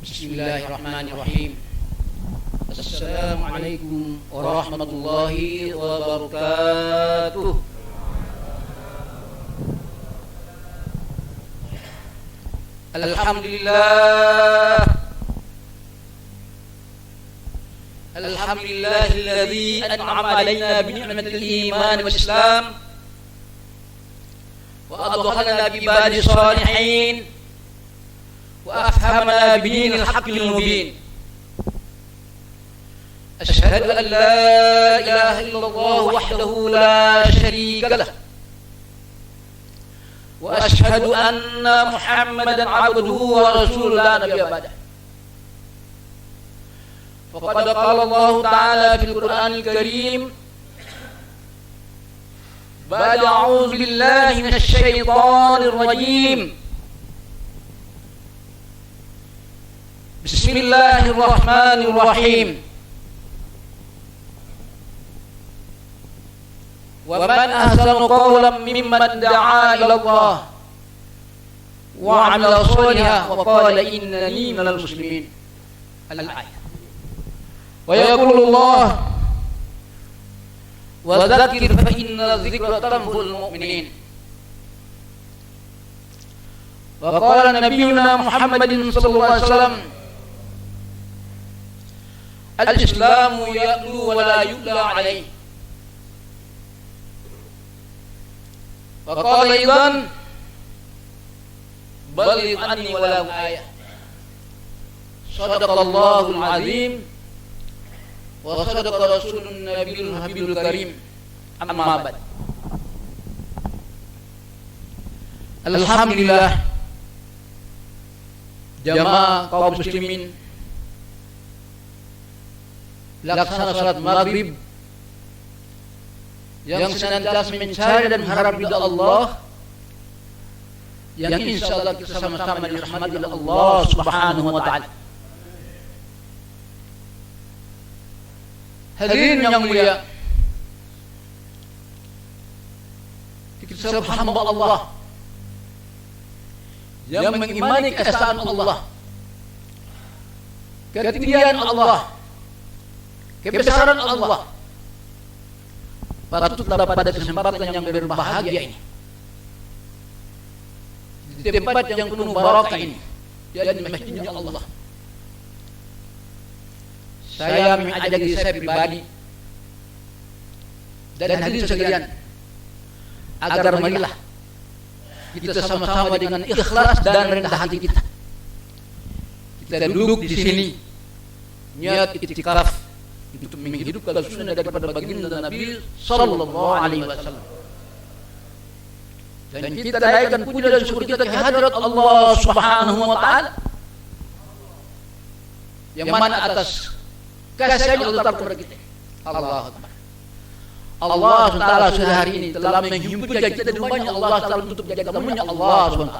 Bismillahirrahmanirrahim. Assalamualaikum warahmatullahi wabarakatuh. Alhamdulillah. Alhamdulillahilladzi an'ama 'alaina bi ni'matil iman wal islam wa adkhalana bi ibadi salihin wa afhamana bi dinil haqqil mubin. Asyhadu an la ilaha illallah wahdahu la syarika lah wa asyhadu anna Muhammadan 'abduhu wa rasuluhu la nabiyya ba'dah. Faqad qala Allah ta'ala fil Qur'anil Karim ba'da a'udzu billahi minasy syaithanir rajim. Bismillahirrahmanirrahim. Wa man ahsanu qawlan mimman da'a ila Allah wa 'amila shalihan wa qala innani minal muslimin. Al-ayah. Wa yaqulu Allah wa dzakir fa inna dzikra tanfa'ul mu'minin. Wa qala nabiyyuna Muhammadin sallallahu alaihi wasallam al-islamu ya'lu wa la yu'la alayhi. Wa qala aidan balligh anni walau ayah. Shadaqallahul azim wa sadaqa rasulun nabiyul habibul karim. Amma ba'd. Alhamdulillah, jamaah kaum muslimin, laksana salat maghrib yang senantiasa mencari dan mengharap ridha Allah, yang insyaallah kita sama-sama dirahmati oleh Allah Subhanahu wa taala. Hadirin yang mulia, kita hamba Allah yang mengimani keesaan Allah, ketinggian Allah, kebesaran Allah, patutlah pada kesempatan yang berbahagia ini, di tempat yang penuh barakah ini, yakni masjidnya Allah, saya mengajak diri saya pribadi dan hadirin sekalian agar marilah kita sama-sama dengan ikhlas dan rendah hati kita duduk di sini niat iktikaf untuk menghidupkan sunnah daripada baginda Nabi sallallahu alaihi wasallam, dan kita naikkan puja dan syukur kita ke hadirat Allah Subhanahu wa taala yang mana atas kasih Allah kepada kita. Allah Akbar. Allah SWT sudah hari ini telah menghimpun kita di rumahnya Allah SWT untuk jaga tamunya Allah SWT.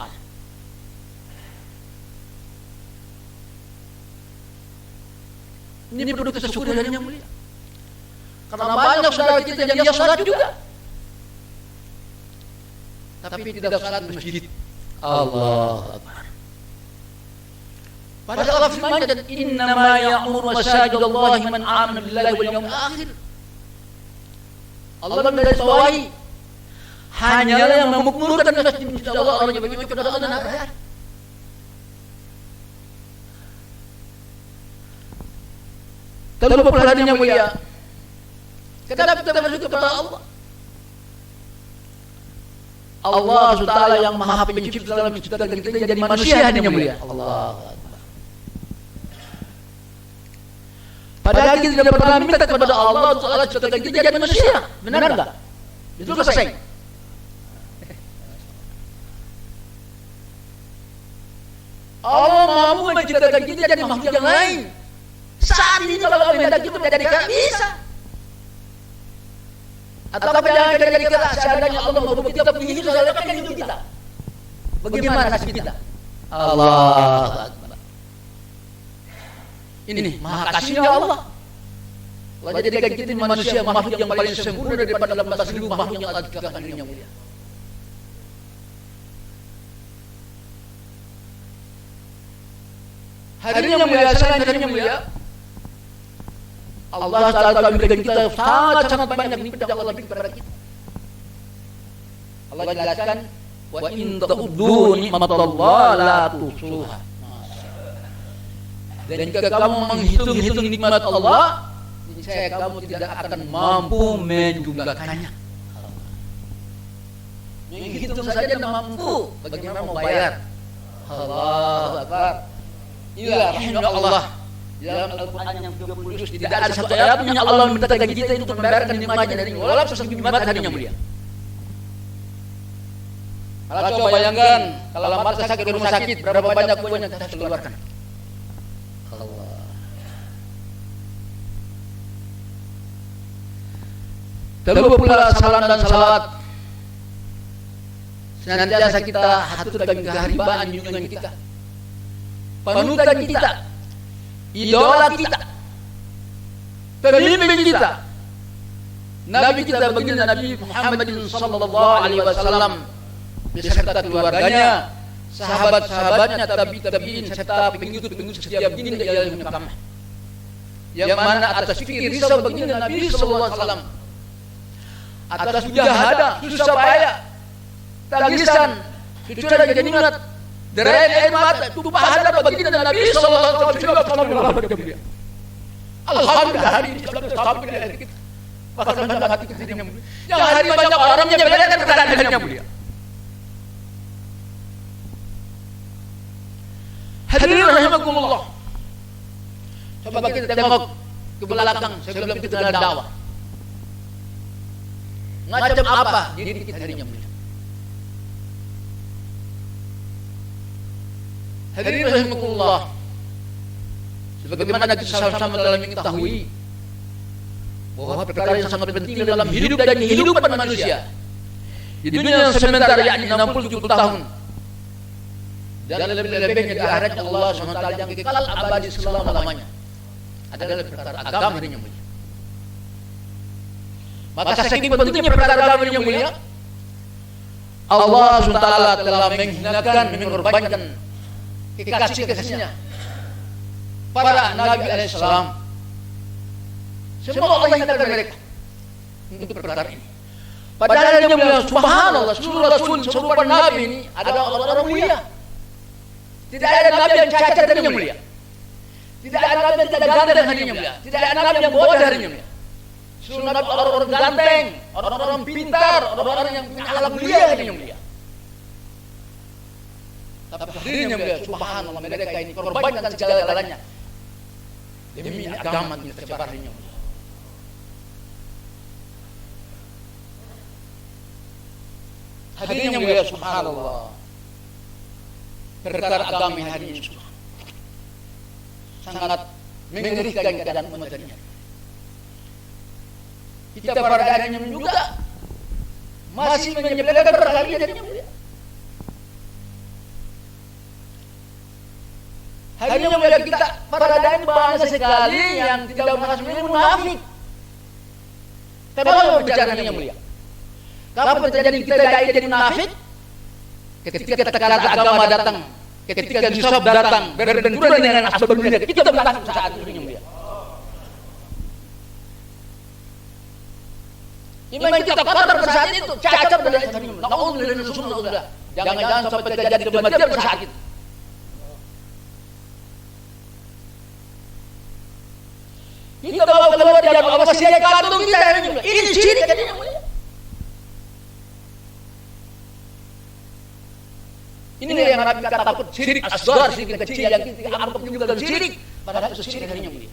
Ini perlu kita syukuri yang mulia, karena banyak saudara kita yang dia salat juga tapi tidak salat di masjid. Allah Akbar. Padahal Allah firman, innama ya'muru masajidallahi man amana billahi wal yawmil akhir. Allah menggarisbawahi hanyalah yang memakmurkan masjid Allah orang yang beriman kepada Allah dan hari akhir. Terlalu perhatian yang mulia, kenapa kita masuk kepada Allah? Allah SWT yang maha pencipta dalam menciptakan kita jadi manusia yang mulia. Allah. Padahal kita tidak pernah minta kepada Allah untuk Allah ciptakan kita jadi manusia. Benar enggak? Itu selesai. Allah mampu menciptakan kita jadi makhluk yang lain. Saat ini kalau Allah menghendaki kita menjadi kita bisa. Atau apa yang terjadi kita seadanya Allah mampu kita punya hidup seakan hidup kita. Bagaimana nasib kita? Allah Akbar. Ini maha kasihnya Allah. Allah jadikan kita manusia makhluk yang paling sempurna daripada 18.000 makhluk yang Allah ciptakan di dunia mulia. Hadirin yang mulia, selain hadirin yang mulia, Allah Ta'ala memberikan kita sangat banyak nikmat yang Allah berikan kepada kita. Allah jelaskan, wa in ta'uddu nikmatallahi la tuhsuha. Dan jika kamu menghitung nikmat Allah, niscaya kamu tidak akan mampu menjumlahkannya. Menghitung saja tidak mampu, bagaimana mau bayar? Allahu Akbar. Inilah rahmat Allah. Dalam Al-Quran yang 30 juz tidak ada satu ayat pun yang Allah minta bagi kita itu untuk membayarkan nikmatnya dari walaupun sesungguhnya nikmat hadirin yang mulia. Kalau coba bayangkan kalau lamar sakit di rumah sakit berapa banyak uang yang kita harus keluarkan. Allah. Terlalu pula salam dan salawat senantiasa kita haturkan keharibaan junjungan kita, panutan kita, idola kita, pemimpin kita, Nabi kita baginda Nabi Muhammad sallallahu alaihi wasallam beserta keluarganya, sahabat-sahabatnya, tabi'in serta pengikut-pengikut setiap baginda yang mukamah. Yang mana atas fikir risau baginda Nabi sallallahu alaihi wasallam, atas mujahadah, susah payah, tangisan, cucuran genimat, derayan air mata, tumpah darah baginda Nabi sallallahu alaihi wasallam. Alhamdulillah hari ini sampai di hari kita. Bahkan dalam hati kita yang mulia. Yang hari banyak orang yang menyepelekan keadaan yang mulia. Hadirin rahimakumullah. Coba kita tengok ke belakang sebelum kita kenal dakwah. Macam apa diri kita hari yang mulia. Hadirin rahimakumullah. Sebagaimana kita sama-sama dalam mengetahui bahwa perkara yang sangat penting dalam hidup dan kehidupan manusia di dunia yang sementara yakni 60-70 tahun dan lebih-lebihnya di akhirat Allah SWT yang kekal abadi selama-lamanya adalah perkara agama yang mulia. Maka saking pentingnya perkara agama yang mulia, Allah SWT telah menghinakan, mengorbankan kekasih-kasihnya para Nabi alaihissalam. Semua Allah hinakan mereka untuk perkara ini. Padahal yang mulia, subhanallah, seluruh Rasul, seluruh Nabi ini adalah orang-orang mulia. Tidak ada Nabi yang cacat dan yang mulia. Tidak ada Nabi yang tidak ganteng dan yang mulia. Tidak ada Nabi yang bodoh dan yang mulia. Seluruh Nabi orang-orang ganteng, orang-orang pintar, orang-orang yang punya akhlak mulia dan yang mulia. Tapi hadirin yang mulia, subhanallah, mereka ini korbankan segala-galanya demi agama ini tersebar yang mulia. Hadirin yang mulia, subhanallah, perkara agama hari ini sangat mengerikan keadaan umat ini. Kita para daerahnya juga masih menyepelekan perkara ini yang mulia. Hari ini mulia kita para daerah banyak sekali yang tidak merasa munafik. Tapi kalau bicara yang mulia, kapan terjadi kita jadi munafik? Ketika tekanan agama datang, ketika hisab datang, berbenturan dengan asbab dunia, kita munafik saat itu yang mulia. Iman kita kotor pada saat itu, cacat pada saat itu. Na'udzubillah. Jangan sampai terjadi kematian pada saat itu. Kita bawa keluar dari Allah masih ada kandung kita yang mulia. Ini syirik yang mulia. Ini yang Nabi kata takut syirik asghar, syirik kecil yang kita anggap juga syirik, padahal itu syirik yang mulia.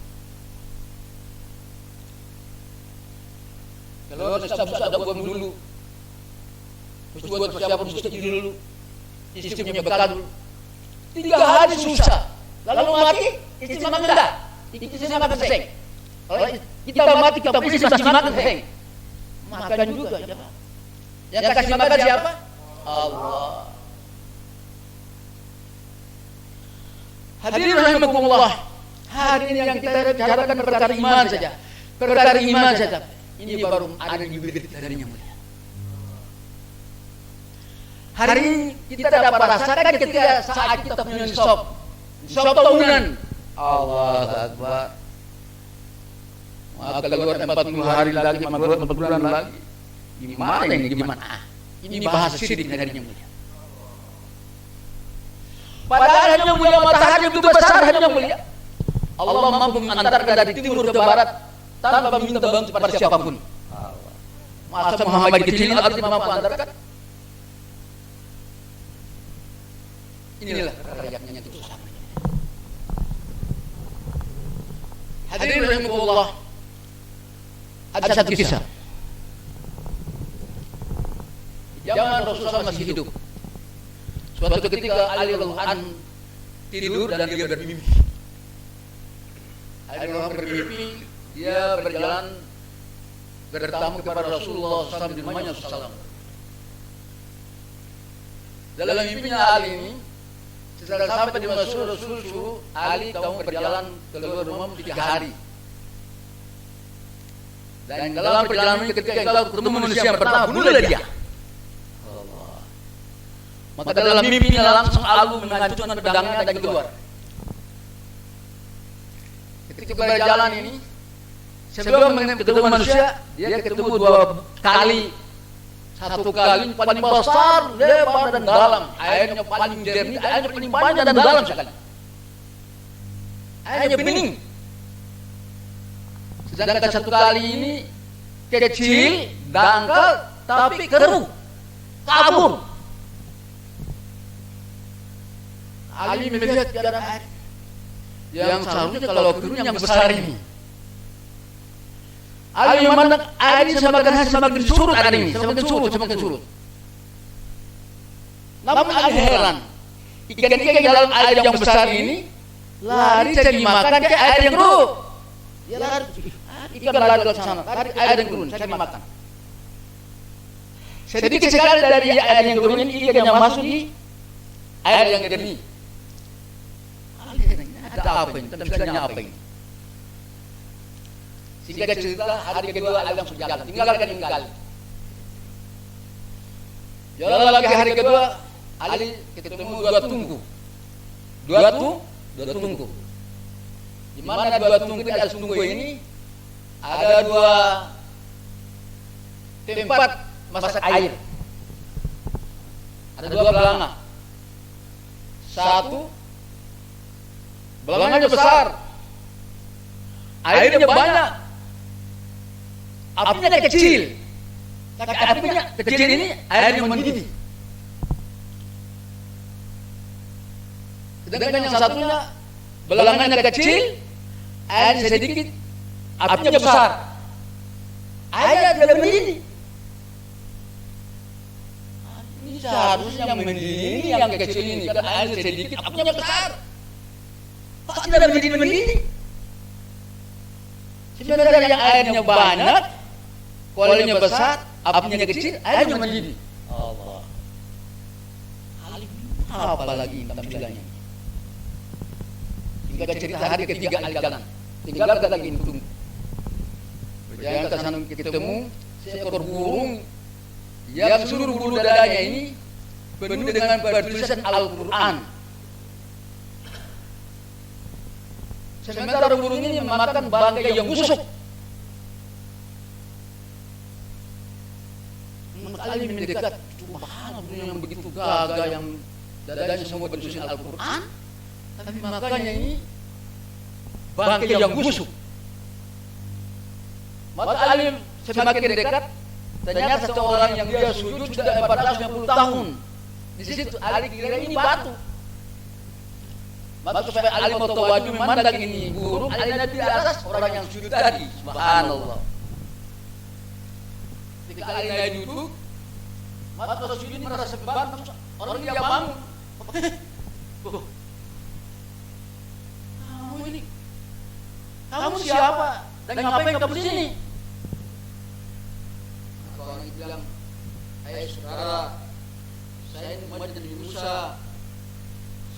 Kalau susah ada uang dulu, mesti buat persiapan mesti dulu, istri punya bekal dulu. 3 hari susah, lalu mati, istri makan dah, istri makan peseng. Kalau kita mati, kita istri masih makan peseng, makan juga. Yang kasih makan siapa? Allah. Hadirin rahimakumullah, hari ini yang kita bicarakan perkara iman saja, perkara iman saja. Ini baru ada di bibir kita dari yang mulia. Hari ini kita dapat rasakan ketika saat kita menyusup, Nisab tahunan. Allah Akbar. Maka keluar 40 hari lagi, 40 bulan lagi. Gimana ini? Gimana? Ini bahasa sidik dari yang mulia. Padahal yang mulia matahari itu besar hanya mulia. Allah mampu mengantarkan dari timur ke barat tanpa minta bantu pada siapapun. Masa Muhammad kecil harus mampu antarkan? Inilah rakyatnya itu sama. Hadirin rahimakumullah. Ada satu kisah. Zaman Rasulullah masih hidup. Suatu ketika Ali radhiyallahu anhu tidur dan dia bermimpi. Ali radhiyallahu anhu bermimpi, dia berjalan bertamu kepada Rasulullah SAW di rumahnya SAW. Dalam mimpinya Ali ini, setelah sampai di rumah Rasul suruh Ali, kamu berjalan keluar rumahmu 3 hari. Dan dalam perjalanan ketika engkau ketemu manusia yang pertama, bunuhlah dia. Maka dalam mimpinya langsung Ali menghancurkan pedangnya dan keluar. Ketika berjalan ini, sebelum ketemu manusia, dia ketemu 2 kali. Satu kali paling besar, lebar dan dalam. Airnya paling jernih, airnya paling banyak dan dalam sekali. Airnya bening. Sedangkan satu kali ini kecil, dangkal, tapi keruh, kabur. Ali melihat keadaan air yang seharusnya kalau keruh yang besar ini. Ali memandang air ini semakin surut air ini, semakin surut. Namun Ali heran, ikan-ikan yang dalam air yang besar ini lari cari makan ke air yang keruh. Dia lari, ikan lari ke sana, lari air yang keruh, cari makan. Sedikit sekali dari air yang keruh ini ikan yang masuk di air yang jernih. Ada apa ini? Tampilannya apa ini? Singkat cerita, hari kedua Ali langsung jalan, tinggalkan ini kali. Jalan lagi hari kedua, Ali ketemu 2 tungku. 2 tungku. Di mana 2 tungku di atas tungku ini ada 2 tempat masak air. Ada 2 belanga. Satu belanganya besar, airnya banyak, apinya kecil. Tapi apinya kecil ini airnya mendidih. Sedangkan yang satunya belanganya kecil, airnya sedikit, apinya besar. Airnya tidak mendidih. Ini seharusnya yang mendidih ini yang kecil ini, karena airnya sedikit, apinya besar. Kok tidak mendidih? Sebenarnya yang airnya banyak, kualinya besar, apinya kecil, airnya mendidih. Allah. Apa lagi tampilannya? Hingga cerita hari ketiga Ali jalan, tinggalkan lagi ini tunggu. Berjalan ke sana ketemu seekor burung yang seluruh bulu dadanya ini penuh dengan bertulisan Al-Quran. Sementara burung ini memakan bangkai yang busuk. Ali mendekat, subhanallah, burung yang begitu gagah, yang dadanya semua bertulisan Al-Quran, tapi makanya ini bangkai yang busuk. Maka Ali semakin dekat, ternyata seorang yang dia sujud sudah 450 tahun. Di situ Ali kira ini batu. Maka supaya Ali mau tawaju memandang ini burung, Ali di atas orang yang sujud tadi. Subhanallah. Ketika Ali naik duduk, maka sujud ini merasa beban, orang dia bangun. Kamu siapa? Dan ngapain kamu di sini? Maka orang itu bilang, "Hai saudara, saya ini umat Nabi Musa.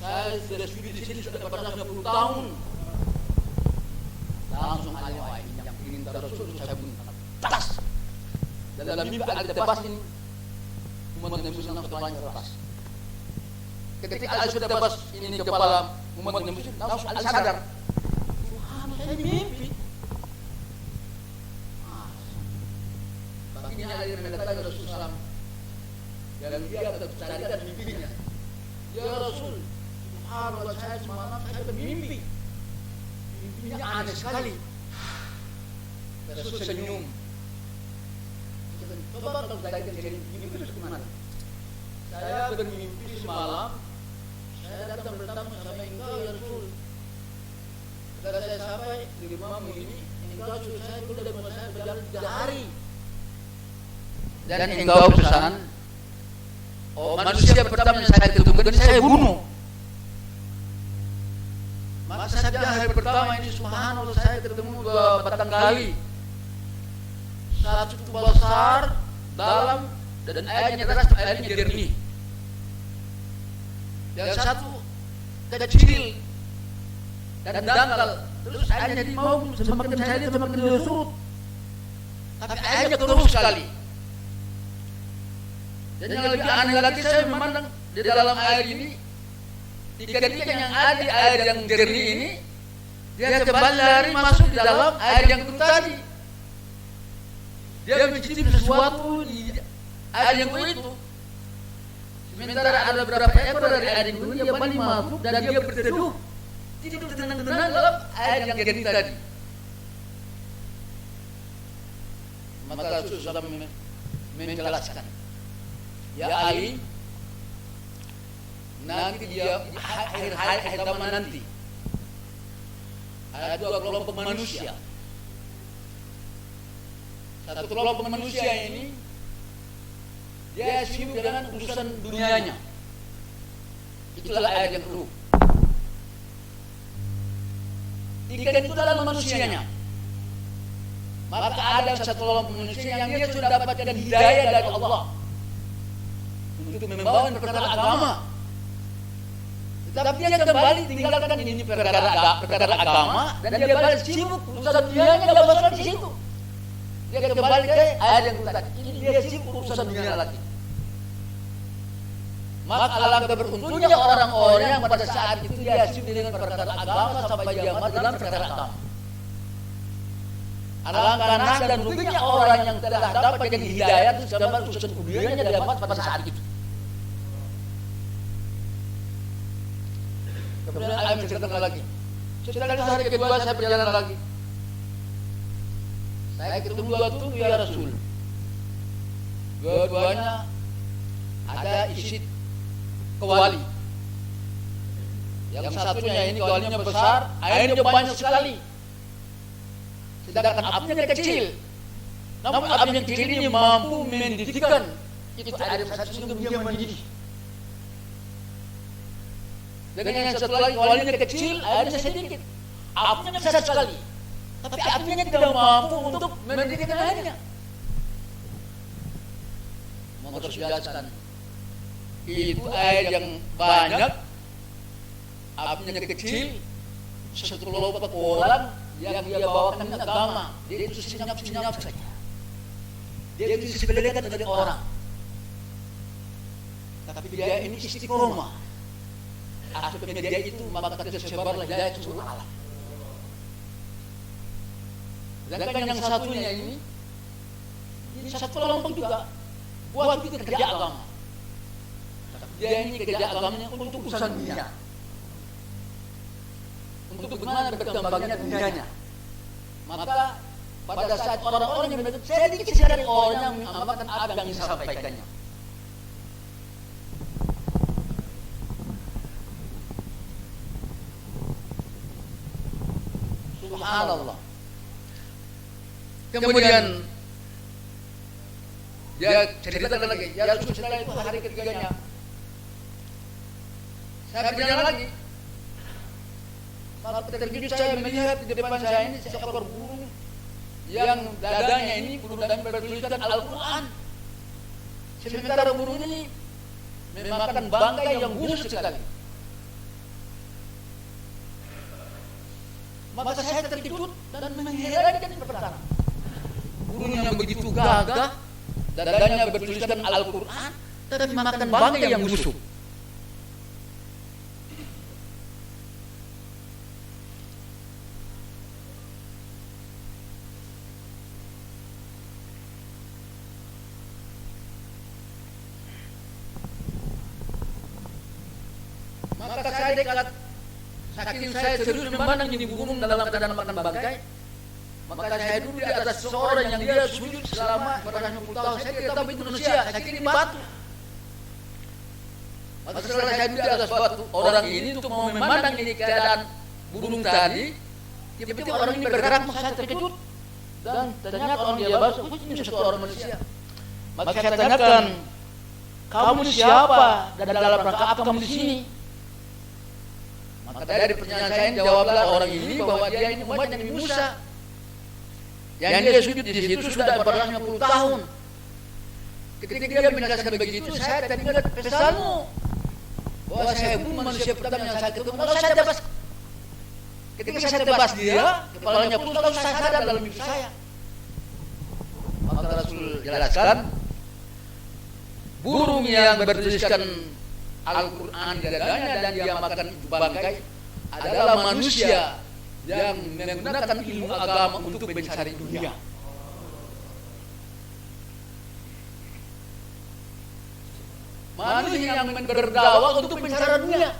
Saya sudah sujud di sini sudah 450 tahun. Langsung Ali yang ingin Rasul saya bunuh. Tas. Dan dalam mimpi Ali tebas ini umat Nabi Musa kepalanya lepas. Ketika Ali sudah tebas ini kepala umatnya muslim langsung sadar. Subhanallah, saya mimpi. Baginya dari mendatangi Rasulullah SAW. Dan dia tercarikan mimpinya. Ya Rasul, subhanallah saya semalam saya bermimpi. Mimpinya aneh sekali. Rasul senyum. Coba kalau saya jadi mimpi itu gimana? Saya bermimpi semalam. Saya datang bertamu sama engkau ya Rasul. Ketika saya sampai di rumahmu ini, engkau suruh saya dulu dari rumah saya berjalan 3 hari. Dan engkau pesan, manusia pertama yang saya ketemukan saya bunuh. Maka saja hari pertama ini subhanallah saya ketemu 2 batang kali. Satu besar, dalam, dan airnya deras, airnya jernih. Yang satu kecil dan dangkal. Terus airnya di mau semakin saya lihat semakin surut. Tapi airnya terus sekali. Dan yang lebih aneh lagi saya memandang di dalam air ini, ikan-ikan yang ada di air yang jernih ini, dia kembali lari masuk di dalam air yang keruh tadi. Dia mencicipi sesuatu di air yang keruh itu. Sementara ada beberapa ekor dari air yang keruh dia balik masuk dan dia berteduh, tidur tenang-tenang dalam air yang jernih tadi. Maka Rasulullah menjelaskan, ya Ali, nanti dia akhir zaman nanti ada 2 kelompok manusia. Satu kelompok manusia ini dia sibuk dengan urusan dunianya. Itulah air yang keruh. Ikan itu dalam manusianya. Maka ada satu kelompok manusia yang dia sudah dapatkan hidayah dari Allah untuk membawa perkara agama. Tetapi dia kembali tinggalkan ini perkara agama dan dia balik sibuk urusan dunianya enggak masuk di situ. Dia kembali ke air yang tadi. Ini dia sibuk urusan dunia lagi. Maka alangkah beruntungnya orang-orang yang pada saat itu dia sibuk dengan perkara agama sampai dia mati dalam perkara agama. Alangkah nas dan ruginya orang yang telah dapat jadi hidayah itu sedangkan urusan dunianya dia mati pada saat itu. Kemudian saya menceritakan lagi. Setelah hari kedua saya berjalan lagi. Saya ketemu 2 tubuh ya Rasul. Dua-duanya ada isi kewali. Yang satunya ini kewalinya besar, airnya banyak sekali. Sedangkan apinya kecil. Namun api yang kecil ini mampu mendidihkan. Itu air satu sehingga dia mendidih. Dengan yang satu lagi kewalinya kecil, airnya sedikit. Apinya besar sekali. Tapi apinya tidak mampu untuk mendidihkan airnya. Mau terus jelaskan. Itu air yang banyak, apinya kecil, satu kelompok orang yang dia bawakan agama, dia itu senyap-senyap saja. Dia itu disepelekan dari orang. Tapi dia ini istiqomah. Aspek dia itu maka tersebarlah hidayah seluruh alam. Sedangkan yang satunya ini satu kelompok juga buat itu kerja agama. Dia ini kerja agamanya untuk urusan dunia. Untuk bagaimana berkembangnya dunianya. Maka pada saat orang-orang yang menurut sedikit sekali orang yang mengamalkan apa yang disampaikannya. Subhanallah. Kemudian dia cerita lagi, ya Rasul setelah itu hari ketiganya saya berjalan lagi. Maka terkejut saya melihat di depan saya ini seekor burung yang dadanya ini burung bertuliskan Al-Quran. Sementara burung ini memakan bangkai yang busuk sekali. Maka saya terkejut dan mengherankan perkara. Burung yang begitu gagah, dadanya bertuliskan Al-Quran, tetapi makan bangkai yang busuk. Maka saya dekat, saking saya serius memandang ini gunung dalam keadaan makan bangkai. Maka saya duduk di atas seorang yang dia sujud selama 450 tahun. Saya tidak tahu itu manusia, saya kira ini batu. Maka setelah saya duduk di atas batu, orang ini untuk mau memandang ini keadaan gunung tadi, tiba-tiba orang ini bergerak, maka saya terkejut. Dan ternyata orang dia bahasa, ini satu orang manusia. Maka saya tanyakan, kamu siapa dan dalam rangka apa kamu di sini? Maka dari pertanyaan saya jawablah orang ini bahwa dia ini umatnya Nabi Musa. Yang dia sujud di situ sudah 450 tahun. Ketika dia menjelaskan begitu, saya tadi ingat pesanmu bahwa saya pun manusia pertama yang saya ketemu. Lalu saya tebas. Ketika saya tebas dia, kepalanya pun lalu saya sadar dalam mimpi saya. Maka Rasul jelaskan, burung yang bertuliskan Al-Quran di dadanya dan dia makan itu bangkai adalah manusia yang menggunakan ilmu agama untuk mencari dunia. Manusia yang berdakwah untuk mencari dunia.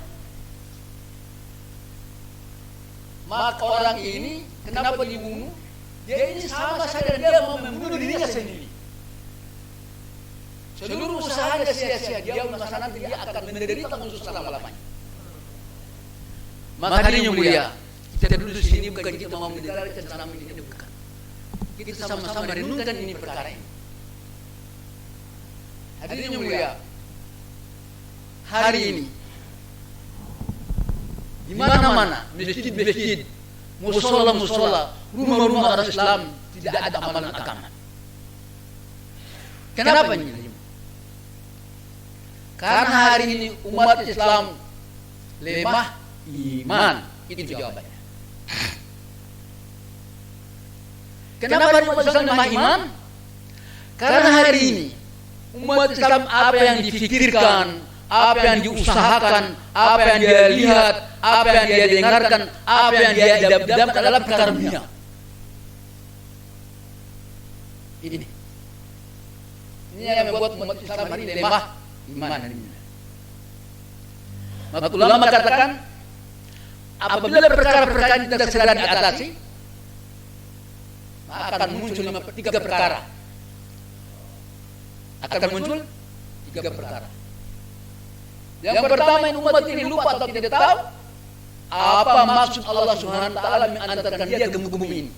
Maka orang ini kenapa dibunuh? Dia ini sama saja dia mau membunuh dirinya sendiri. Seluruh usahanya sia-sia, dia merasa nanti dia akan menderita musuh selama-lamanya. Maka hadirin yang mulia, kita duduk di sini bukan kita mau mendeklarasikan tentang ini, bukan. Kita sama-sama renungkan ini perkara ini. Hadirin yang mulia, hari ini di mana-mana masjid-masjid, musola-musola, rumah-rumah orang Islam tidak ada amalan agama. Kenapa ini? Karena hari ini umat Islam lemah iman, itu jawabannya. Kenapa umat Islam lemah iman? Karena hari ini umat Islam apa yang difikirkan, apa yang diusahakan, apa yang dia lihat, apa yang dia dengarkan, apa yang dia idam-idamkan adalah perkara dunia. Ini yang membuat umat Islam hari ini lemah iman. Maka ulama katakan, apabila perkara-perkara ini tidak segera diatasi, maka akan muncul tiga perkara. Akan muncul tiga perkara. Yang pertama, yang umat ini lupa atau tidak tahu apa maksud Allah Subhanahu wa taala mengantarkan dia ke bumi ini.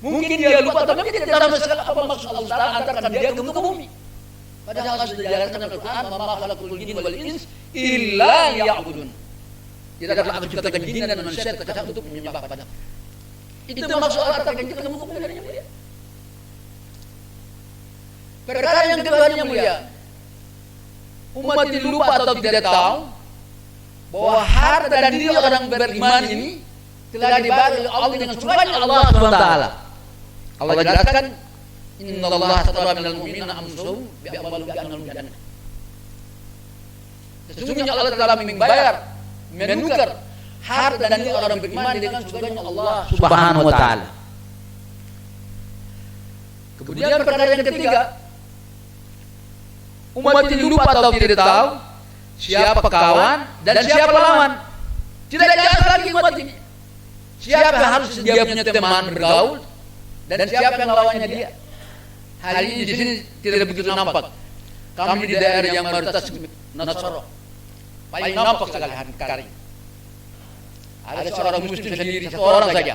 Mungkin dia lupa atau mungkin tidak tahu sekali apa maksud Allah Taala antarkan dia ke bumi. Padahal Allah sudah jelaskan dalam Al-Quran, "Wa ma khalaqul jinna wal ins illa liya'budun." Tidaklah aku ciptakan jin dan manusia kecuali untuk menyembah padaku. Itu maksud Allah antarkan kita ke bumi yang mulia. Perkara yang kedua yang mulia, umat ini lupa atau tidak tahu bahwa harta dan diri orang beriman ini telah dibagi oleh Allah dengan sunnahnya Allah Subhanahu wa taala. Allah jelaskan, "Innallaha ashtara minal mu'minina anfusahum bi amwalihim bi annahum jannah." Sesungguhnya Allah telah membayar, menukar harta dan diri orang beriman dengan sunnahnya Allah Subhanahu wa taala. Kemudian perkara yang ketiga, umat ini lupa atau tidak tahu siapa kawan dan siapa lawan. Tidak jelas lagi umat ini. Siapa yang harus dia punya teman bergaul dan siapa yang lawannya dia. Hari ini di sini tidak begitu nampak. Kami di daerah yang mayoritas Nasara paling nampak sekali hari ini. Ada seorang muslim sendiri, satu orang saja.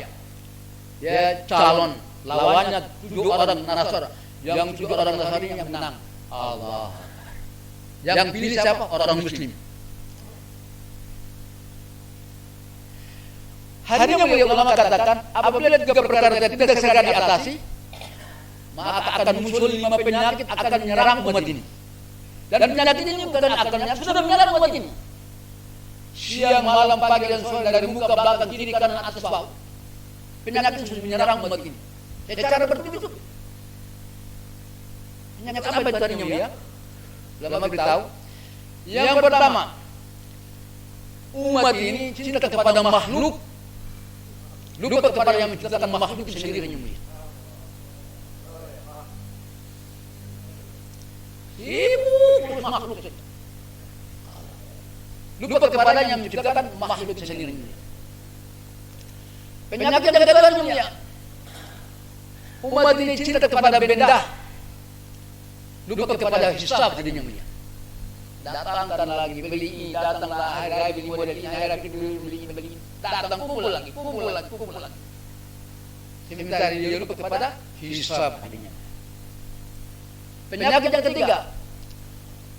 Dia calon, lawannya 7 orang Nasara. Yang 7 orang Nasara yang menang. Allah. Yang pilih siapa? Orang muslim. Hari ini ulama katakan, apabila tiga perkara tidak segera diatasi, maka akan muncul 5 penyakit akan menyerang umat ini. Dan penyakit ini bukan akan menyerang, sudah menyerang umat ini. Siang, malam, pagi dan sore, dari muka, belakang, kiri, kanan, atas, bawah. Penyakit sudah menyerang umat ini. Secara bertubi-tubi. Penyakit apa itu tadinya ya? Ulama beritahu. Yang pertama, umat ini cinta kepada makhluk, lupa kepada yang menciptakan makhluk itu sendiri yang mulia. Sibuk makhluk saja. lupa kepadanya yang menciptakan makhluk sendiri. Penyakit yang kedua yang mulia, umat ini cinta kepada benda, lupa kepada hisab jadinya mulia. Datangkan lagi, beli, datanglah hari beli model ini, hari beli, datang kumpul lagi. Sementara dia lupa kepada hisab jadinya. Penyakit yang ketiga,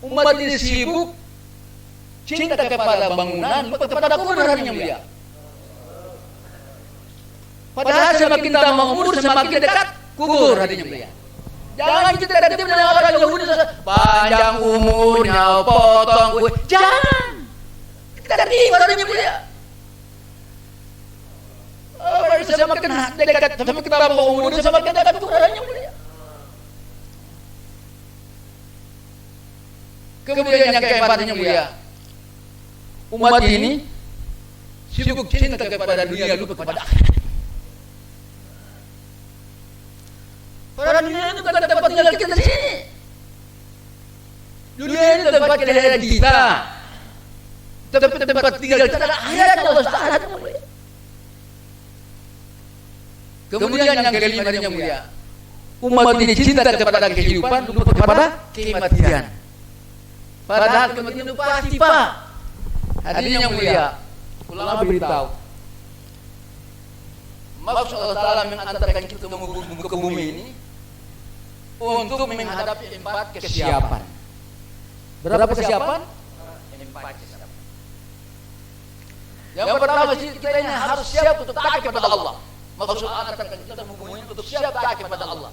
umat ini sibuk cinta kepada bangunan, lupa kepada kubur hadinya mulia. Padahal semakin tambah umur semakin dekat kubur hadinya mulia. Jangan kita tertib dengan orang Yahudi panjang umurnya potong kue. Jangan. Kita tertib hadinya mulia. Semakin dekat, semakin tambah umur semakin dekat kubur hadinya mulia. Kemudian yang keempat hadinya mulia, umat ini sibuk cinta kepada dunia, lupa kepada akhirat. Karena dunia itu bukan tempat tinggal kita di sini. Dunia ini tempat kelahiran kita. Tempat tinggal kita adalah akhirat Allah Taala. Kemudian yang kelima yang mulia, umat ini cinta kepada kehidupan, lupa kepada kematian. Padahal kematian itu pasti, Pak. Hadirin yang mulia, ulama beritahu, maksud Allah Taala mengantarkan kita ke bumi ini untuk menghadapi 4 kesiapan. Berapa kesiapan? 4 kesiapan. Yang pertama kita ini harus siap untuk taat kepada Allah. Maksud Allah mengantarkan kita ke bumi ini untuk siap taat kepada Allah.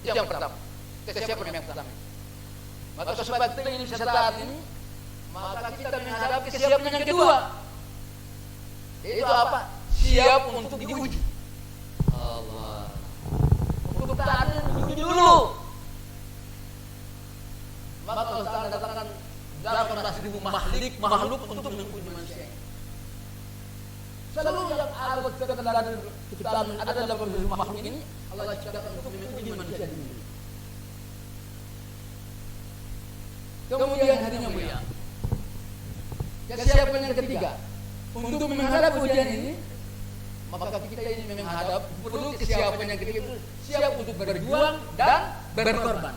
Itu yang pertama. Kesiapan yang pertama. Maka sebab ini saat ini, maka kita menghadapi kesiapan yang kedua. Itu apa? Siap untuk diuji. Allah. Untuk taat diuji dulu. Maka Allah Ta'ala datangkan 18.000 makhluk untuk menguji manusia. Selalu yang ada ciptaan ada dalam makhluk ini, Allah ciptakan untuk menguji manusia ini. Kemudian hadirin yang mulia, kesiapan yang ketiga, untuk menghadapi ujian ini, maka kita ini menghadap perlu kesiapan yang ketiga, siap untuk berjuang dan berkorban.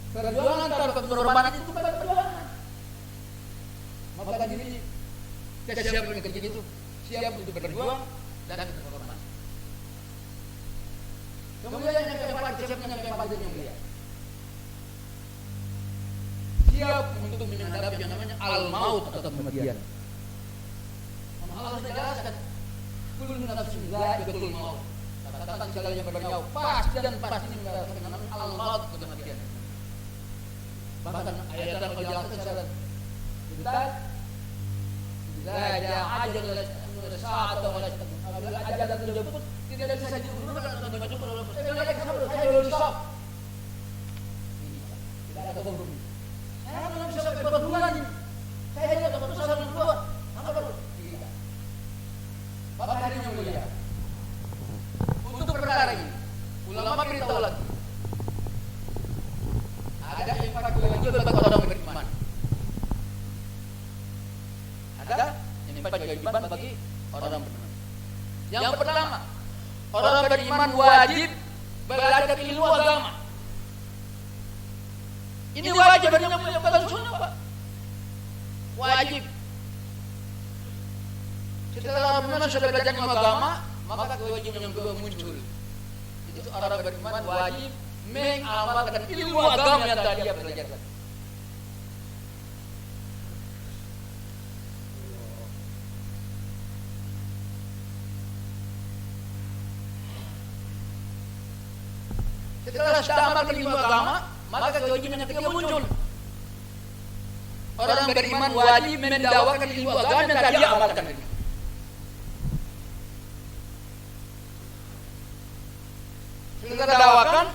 Perjuangan tanpa pengorbanan itu bukan perjuangan. Maka ini kesiapan yang ketiga itu siap untuk berjuang dan berkorban. Kemudian yang keempat, kesiapan yang keempat yang mulia, siap untuk menghadapi yang namanya al-maut atau kematian. Allah sudah jelaskan, kullu nafsin dha'iqatul maut. Kata-kata segala yang bernyawa pasti dan pasti merasakan yang namanya al-maut atau kematian. Bahkan ayat dalam al-Qur'an secara detail, "Idza ajal as-sa'atu wa la ajal al-jabut tidak bisa diurus atau maju kalau saya belum stop." Tidak ada kompromi. Saya belum bisa sampai berapa bulan ini. Saya tidak dapat usaha belum keluar. Apa baru? Tidak. Bapak hadirin yang mulia, untuk perkara ini, ulama beritahu lagi, ada 4 kewajiban bagi orang beriman. Ada 4 kewajiban bagi orang beriman. Yang pertama, orang beriman wajib belajar ilmu agama. Ini wajib, bukan sunnah, Pak. Wajib. Setelah beriman sudah belajar ilmu agama, maka kewajiban yang kedua muncul. Itu orang beriman wajib mengamalkan ilmu agama yang tadi dia belajar. Setelah sudah amalkan ilmu agama, maka kewajiban yang ketiga muncul. Orang beriman wajib mendakwakan ilmu agama yang tadi dia amalkan. Setelah dakwakan,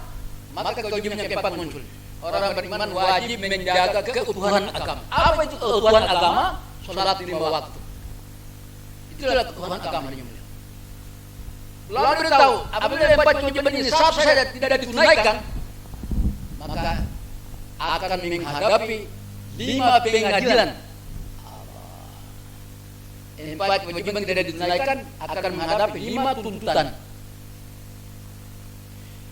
maka kewajiban yang keempat muncul. Orang beriman wajib menjaga keutuhan agama. Apa itu keutuhan agama? Salat 5 waktu. Itulah keutuhan agama yang mulia. Lalu beritahu, apabila 4 kewajiban ini saja tidak ditunaikan, maka akan menghadapi 5 pengadilan. 4 kewajiban tidak ditunaikan akan menghadapi 5 tuntutan.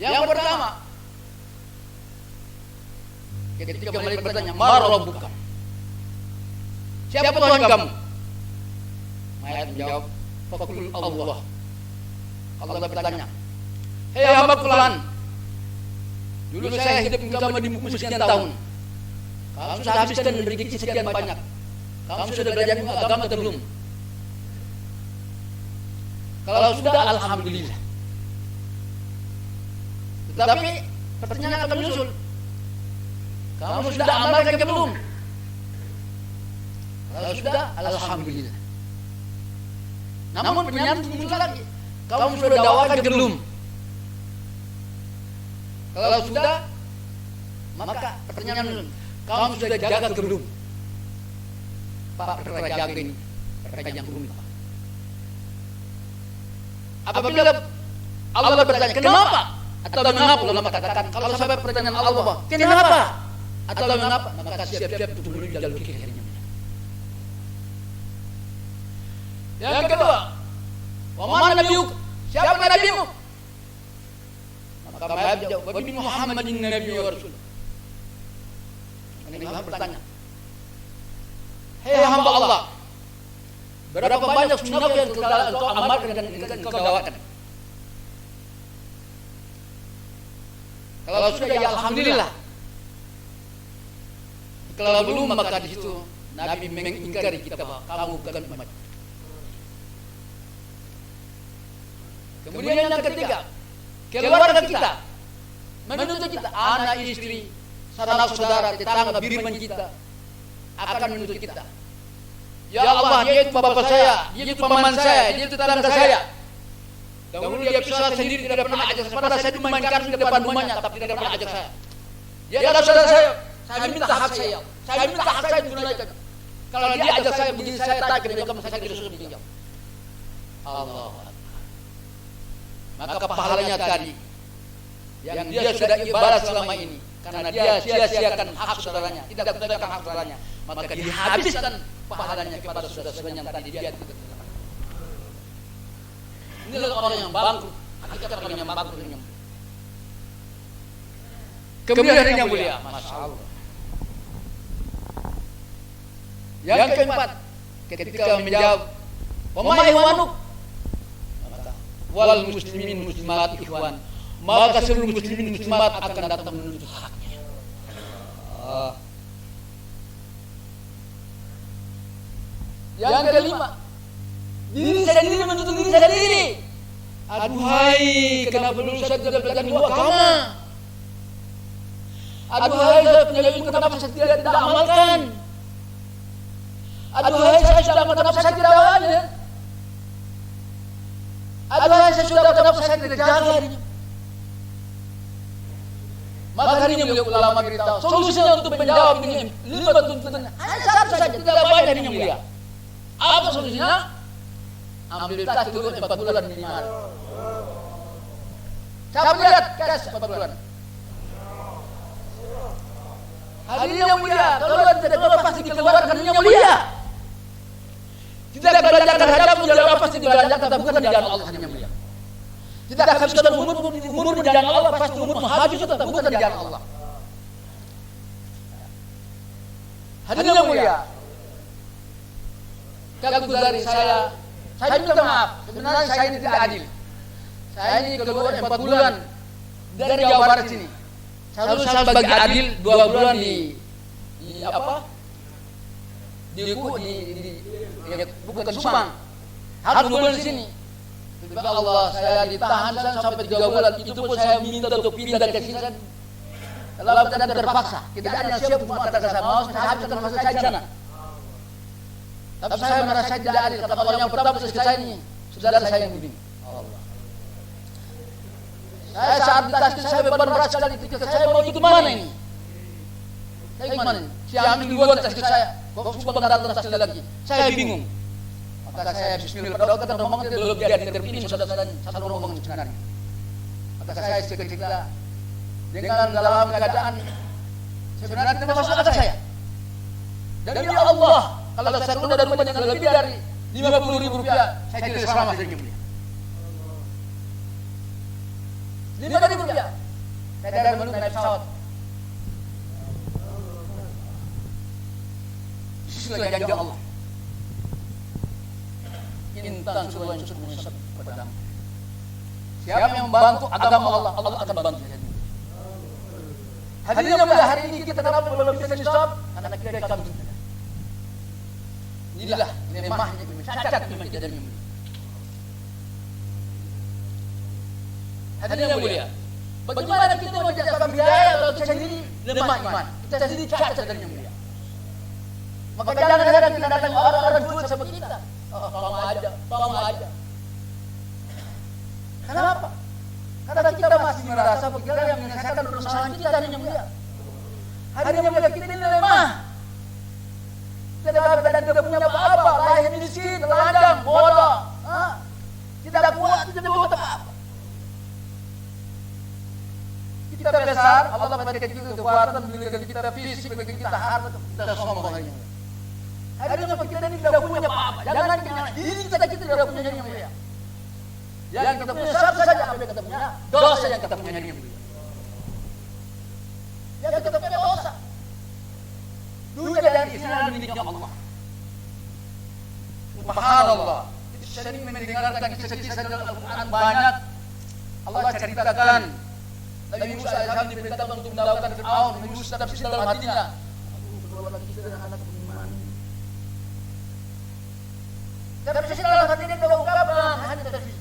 Yang pertama, ketika mereka bertanya, "Ma rabbuka?" Siapa Tuhan kamu? Mayat menjawab, "Faqul Allah." Allah bertanya, "Hei hamba fulan, dulu saya hidup kamu di muka sekian tahun. Kamu sudah habiskan rezeki sekian banyak. Kamu sudah belajar agama atau belum? Kalau sudah, alhamdulillah. Tetapi pertanyaan akan menyusul. Kamu sudah amalkan ke belum? Kalau sudah, alhamdulillah. Namun pertanyaan muncul lagi. Kamu sudah dakwakan ke belum? Kalau sudah, maka pertanyaan muncul. Kamu sudah jaga ke belum? Pak, perkara jaga ini perkara yang rumit. Apabila Allah bertanya, "Kenapa?" atau "Mengapa?" ulama katakan, kalau sampai pertanyaan Allah, "Kenapa?" atau "Mengapa?" maka siap-siap untuk menuju jalur kirinya. Yang kedua, "Wa man nabiyuk?" Siapa nabimu? Maka Nabi jawab, "Wa bi Muhammadin nabiyyu wa rasul." Nabi Muhammad bertanya, "Hei hamba Allah, berapa banyak sunnah yang kau amalkan dan kau dakwakan?" Kalau sudah, ya alhamdulillah. Kalau belum, maka di situ Nabi mengingkari kita bahwa kamu bukan umat. Kemudian yang ketiga, keluarga kita menuntut kita, anak istri, sanak saudara, tetangga, birman kita akan menuntut kita. "Ya Allah, dia itu bapak saya, dia itu paman saya, dia itu tetangga saya. Dahulu dia bisa sendiri, tidak pernah ajak saya. Padahal saya dimainkan di depan rumahnya, tapi tidak pernah ajak saya. Dia adalah saudara saya minta hak saya. Saya minta hak saya ditunaikan. Kalau dia ajak saya, begini saya tak ke kamu, saya tidak suruh dijawab." Allah. Maka pahalanya tadi yang dia sudah ibadah selama ini, karena dia sia-siakan hak saudaranya, tidak tunaikan hak saudaranya, maka dihabiskan pahalanya kepada saudara-saudara yang tadi dia tidak. Inilah orang yang bangkrut, hakikat orang yang bangkrut ini. Kemudian yang mulia, masya Allah. Yang keempat, ketika menjawab, "Wa ma ihwanuk?" wal muslimin muslimat ikhwan, maka seluruh muslimin muslimat akan datang menuntut haknya. Yang kelima, diri sendiri menuntut diri sendiri. Aduhai, kenapa dulu saya tidak belajar ilmu agama? Aduhai, saya punya ilmu, kenapa saya tidak amalkan? Aduhai, saya sudah amal, kenapa saya tidak awalnya? Aduhai, saya sudah, kenapa saya tidak jaga dirinya? Maka hari ini beliau ulama beritahu, solusinya untuk menjawab ini 5 tuntutan hanya satu saja, tidak banyak hari ini mulia. Apa solusinya? Ambil tas dulu 4 bulan minimal. Siapa lihat kas 4 bulan? Hari ini yang mulia, kalau tidak keluar pasti dikeluarkan hari ini yang mulia. Tidak belanjakan hajatmu dalam apa pasti dibelanjakan, tapi bukan di jalan Allah yang mulia. Tidak habiskan umur di jalan Allah, pasti umurmu habis, tapi bukan di jalan Allah. Hadirin yang mulia, kalau dari saya minta maaf. Sebenarnya saya ini tidak adil. Saya ini keluar 4 bulan dari Jawa Barat sini. Seharusnya saya bagi adil 2 bulan di apa? Bukan Subang. Harus 2 bulan di sini. Tiba Allah, saya ditahan sampai 3 bulan. Itu pun saya minta untuk pindah ke sini. Dalam keadaan terpaksa. Tidak ada yang siap untuk mengatakan saya mau, saya habiskan masa saya di sana. Tapi saya merasa tidak adil. Kata Allah, yang pertama ke saya ini, saudara saya yang begini. Allah. Saya saat ditas saya beban berat sekali. Saya mau ikut mana ini? Saya ikut mana ini? Saya ambil duluan tas saya. Kok coba datang tas lagi? Saya bingung. Maka saya bismillah pada kata rombongan itu belum jadi terpilih saudara-saudara satu rombongan sebenarnya. Maka saya seketika dengan dalam keadaan Sebenarnya tidak masuk akal saya. Dan ya Allah, kalau saya tunda dari rumah yang lebih dari 50.000 rupiah, saya tidak selamat dari mulia. 5.000 rupiah. Saya dari menunggu naik pesawat. Sesuai janji Allah. Intan suruh yang suruh menyesat kepadamu. Siapa yang membantu agama Allah, Allah akan bantu. Hadirin yang mulia, hari ini kita kenapa belum bisa nisab? Karena kita kami. Inilah lemahnya iman, cacat iman kita dan mulia. Hadirin yang mulia, bagaimana kita menjadikan biaya kalau kita sendiri lemah iman, kita sendiri cacat dan mulia. Maka jangan heran kita datang orang-orang jual sama kita. Tolong aja. Kenapa? Karena kita masih merasa bahwa yang menyelesaikan permasalahan kita hanya mulia. Hanya mulia kita ini lemah. Tidak punya apa-apa, lahir miskin, telanjang, bodoh. Tidak kuat, tidak buat apa-apa. Kita besar, Allah berikan kita kekuatan, berikan kita fisik, berikan kita harta, kita sombong hanya. Hari ini kita ini tidak punya apa-apa. Jangan diri kita tidak punya yang mulia. Yang kita punya siapa saja apa yang kita punya, dosa yang kita punya yang mulia. Yang kita punya dosa. Dunia dan Islam miliknya Allah. Subhanallah. Kita sering mendengarkan kisah-kisah dalam Al-Quran banyak. Allah ceritakan Nabi Musa AS diperintahkan untuk melakukan Fir'aun. Nabi Musa tapi dalam hatinya. Tapi dalam hatinya dia ungkapkan hanya tadi.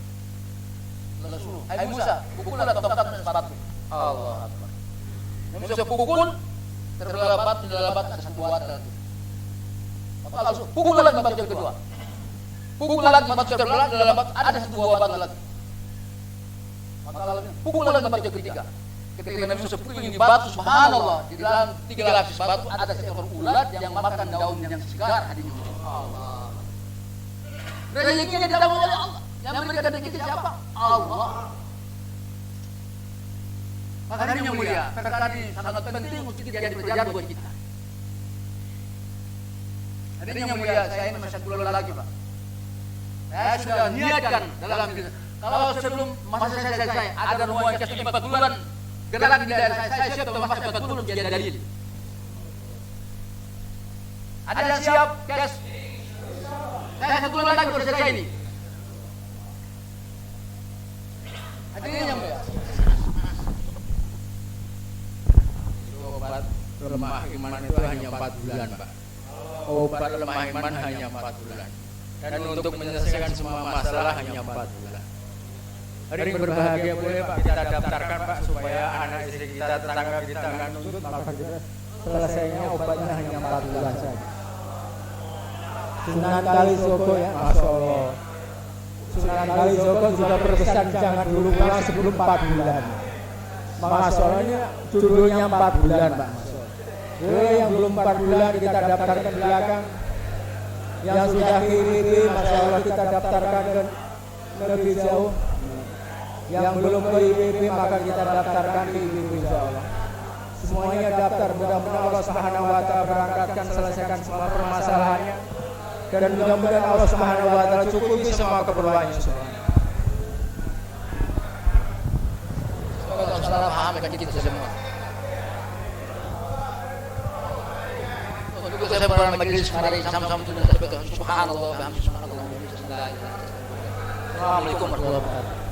Allah suruh, hai Musa, pukullah tongkat sepatu. Allah Akbar. Musa pukul, terlelepat ada satu wadah. Maka langsung pukul lagi batu yang kedua. Pukul lagi batu terlelepat ada satu wadah lagi. Maka langsung pukul lagi batu yang ketiga. Ketika Nabi Musa pukul ini batu, subhanallah, di dalam 3 lapis batu ada seekor ulat yang makan daun yang segar hadinya. Allah. Rezekinya ditanggung oleh Allah. Yang memberikan rezeki siapa? Allah. Makanya yang mulia, perkara ini sangat penting untuk jadi pelajaran buat kita. Hadirin yang mulia, saya ini masih 1 bulan lagi, Pak. Saya sudah niatkan dalam diri. Kalau sebelum masa saya selesai, ada rumah yang kasih 4 bulan gerak di daerah saya siap untuk masa 4 bulan menjadi dalil. Ada yang siap, kes. Saya 1 bulan lagi sudah selesai ini. Hadirin yang mulia. Obat lemah iman itu hanya 4 bulan, Pak. Obat lemah iman hanya 4 bulan. Dan untuk menyelesaikan semua masalah hanya 4 bulan. Hadirin berbahagia, boleh Pak kita daftarkan Pak supaya anak istri kita, tetangga kita nggak nuntut, maka kita selesainya obatnya hanya 4 bulan saja. Sunan Kalijogo ya, Masya Allah. Sunan Kalijogo juga berpesan jangan dulu pulang sebelum 4 bulan. Masya Allah ini judulnya 4 bulan Pak. Yang belum 4 bulan kita daftarkan di belakang. Yang sudah kiri, Masya Allah kita daftarkan ke lebih jauh. Yang belum ke IPP maka kita daftarkan ke IPP insya Allah. Semuanya daftar, mudah-mudahan Allah Subhanahu wa Ta'ala berangkatkan selesaikan semua permasalahannya. Dan mudah-mudahan Allah Subhanahu wa Ta'ala cukupi semua keperluannya semua. Semoga Allah Ta'ala pahamkan kita semua. Untuk saya berada majelis hari sama-sama sudah subhanallah wa bihamdihi subhanallah. Assalamualaikum warahmatullahi wabarakatuh.